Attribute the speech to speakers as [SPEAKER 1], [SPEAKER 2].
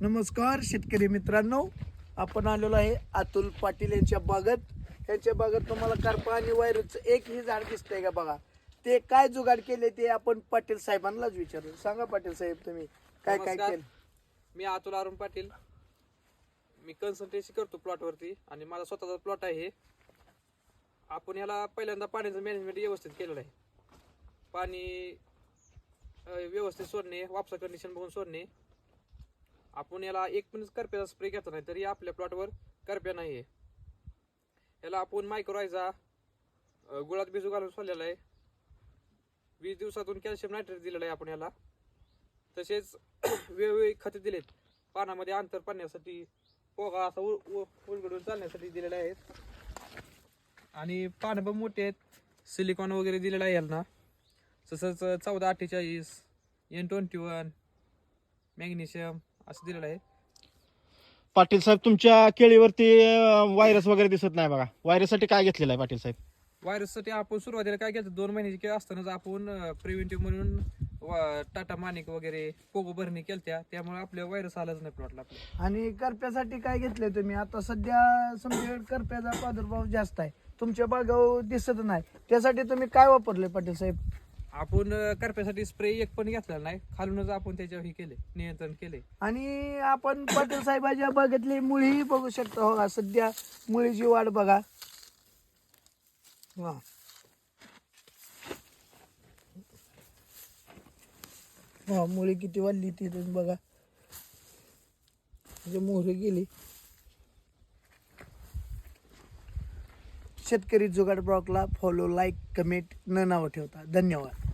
[SPEAKER 1] नमस्कार शेतकरी मित्रांनो, आपण आलेलो आहे अतुल पाटील यांच्या बागेत. त्यांच्या बागेत तुम्हाला करपा आणि वायरसचं एकही झाड दिसतंय का बघा. ते काय जुगाड केले ते आपण पाटील साहेबांनाच विचारू. सांगा पाटील साहेब, तुम्ही काय काय
[SPEAKER 2] नमस्कार.
[SPEAKER 1] केलं?
[SPEAKER 2] मी अतुल अरुण पाटील. मी कन्सल्टन्सी करतो प्लॉटवरती आणि माझा स्वतःचा प्लॉट आहे. आपण याला पहिल्यांदा पाण्याचं मॅनेजमेंट व्यवस्थित केलेलं आहे. पाणी व्यवस्थित सोडणे, वापसा कंडिशन बघून सोडणे. आपण याला एक पण करप्याचा स्प्रे घेतला नाही तरी आपल्या प्लॉटवर करप्या नाही आहे. याला आपण मायक्रोरायझा गुळात भिजू घालून सोडलेला आहे. 20 दिवसातून कॅल्शियम नायट्रेट दिलेलं आहे आपण याला. तसेच वेगवेगळी खते दिलेत. पानामध्ये अंतर पाडण्यासाठी, पोगा असा उलगडून चालण्यासाठी दिलेले आहेत. आणि पानं पण मोठे आहेत. सिलिकॉन वगैरे दिलेलं आहे यांना. तसंच 1448 N21 मॅग्नेशियम असं दिलेलं आहे.
[SPEAKER 3] पाटील साहेब, तुमच्या केळीवरती व्हायरस वगैरे दिसत नाही बघा. व्हायरससाठी काय घेतलेलं आहे पाटील साहेब?
[SPEAKER 2] व्हायरससाठी आपण सुरुवातीला काय केलं, 2 महिन्याची केळ असतानाच आपण प्रिव्हेंटिव्ह म्हणून टाटा मानिक वगैरे पोगो भरणी केलत्या. त्यामुळे आपल्या व्हायरस आलाच नाही प्लॉटला.
[SPEAKER 1] आणि करप्यासाठी काय घेतलंय तुम्ही? आता सध्या समजा करप्याचा प्रादुर्भाव जास्त आहे, तुमच्या बागावर दिसत नाही. त्यासाठी तुम्ही काय वापरले पाटील साहेब?
[SPEAKER 2] आपण करप्यासाठी स्प्रे एक पण घेतलेला नाही. खालूनच आपण त्याच्यावर हे केले, नियंत्रण केले.
[SPEAKER 1] आणि आपण पाटील साहेबांच्या बागेतली मुळीही बघू शकतो. हो, सध्या मुळीची वाढ बघा. वा, मुळी किती वाढली ती तुम्ही बघा. म्हणजे मोहरी गेली. शेतकरी जुगाड ब्लॉगला फॉलो, लाईक, कमेंट न नाव ठेवता. धन्यवाद.